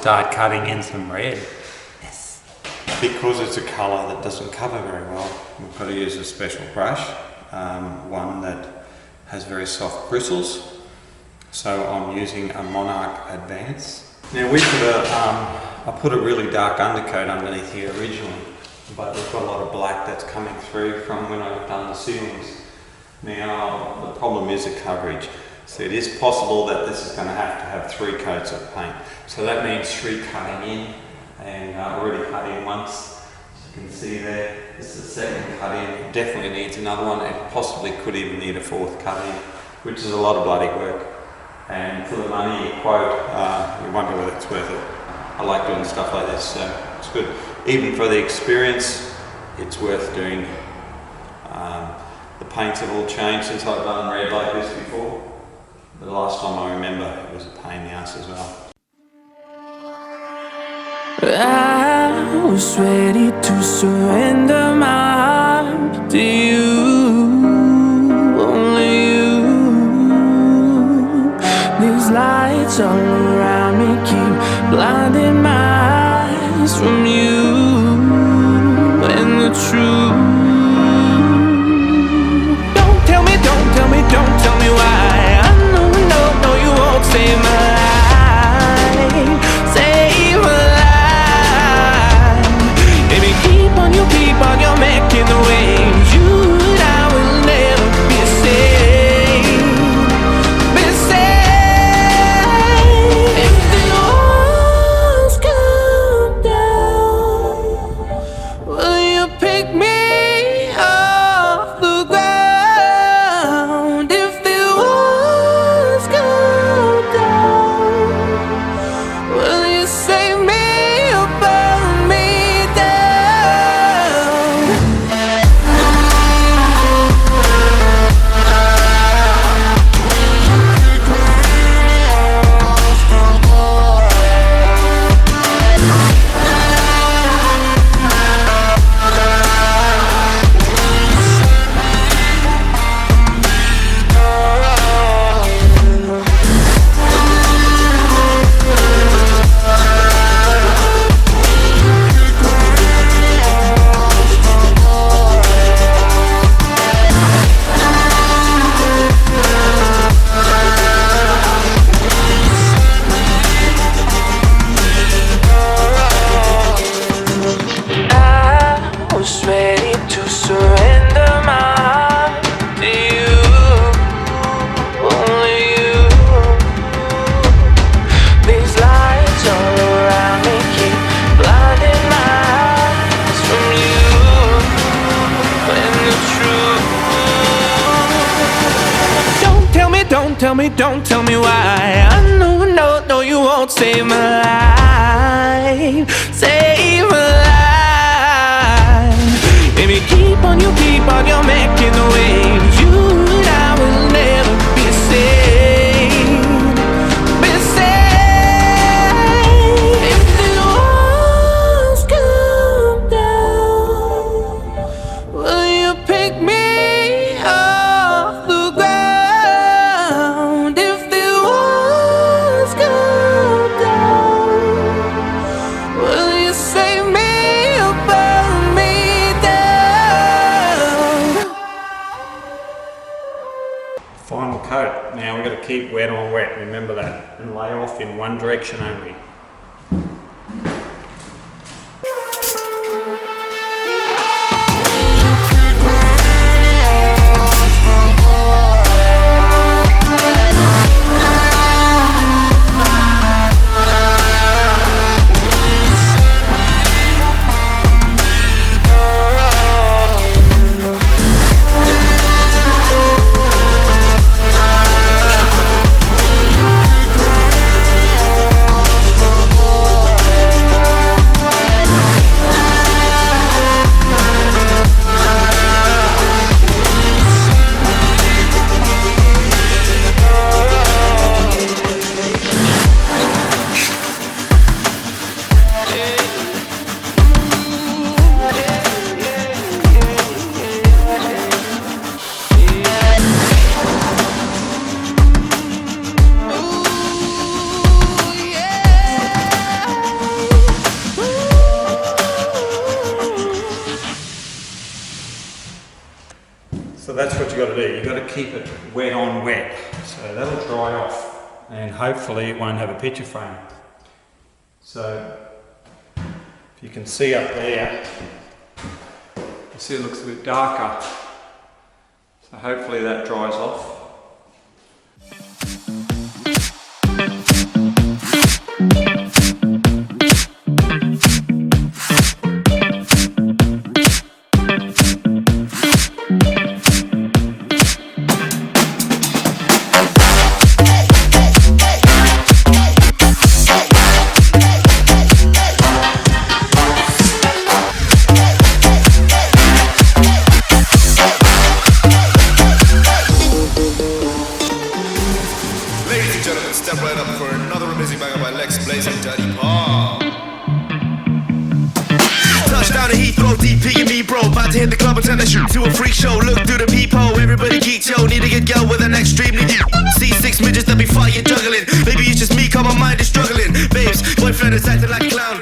start cutting in some red. Yes. Because it's a colour that doesn't cover very well, we've got to use a special brush, one that has very soft bristles. So I'm using a Monarch Advance. Now I put a really dark undercoat underneath here originally, but we've got a lot of black that's coming through from when I've done the ceilings. Now the problem is the coverage. So it is possible that this is going to have 3 coats of paint. So that means 3 cutting in, and I've already cut in once. As you can see there, this is the 2nd cut in. It definitely needs another one. It possibly could even need a 4th cut in, which is a lot of bloody work. And for the money you quote, you wonder whether it's worth it. I like doing stuff like this, so it's good. Even for the experience, it's worth doing. The paints have all changed since I've done red like this before. The last time I remember, it was a pain in the ass as well. I was ready to surrender my heart to you, only you. These lights all around me keep blinding my eyes from you and the truth. Don't tell me why. I know you won't save my life, save my life. Baby, keep on your making the waves. You and I will never be safe, be safe. If the walls come down, will you pick me off the ground? Don't tell me why. I know you won't save my life, save my life. Baby, keep on your making the waves. You and I will never be safe, be safe. If the walls come down, will you pick me off the ground? Final coat. Now we've got to keep wet on wet, remember that, and lay off in one direction only. you got to do. You've got to keep it wet on wet. So that'll dry off and hopefully it won't have a picture frame. So if you can see up there, you see it looks a bit darker. So hopefully that dries off. Step right up for another amazing banger by Lex Blaze and Daddy Paul. Touchdown to Heathrow, DP and me, bro. About to hit the club and turn that shit to a freak show. Look through the peephole, everybody geeks, yo. Need to get girl with an extremely deep. See 6 midgets that be fighting, juggling. Maybe it's just me, cause my mind is struggling. Babes, boyfriend is acting like a clown.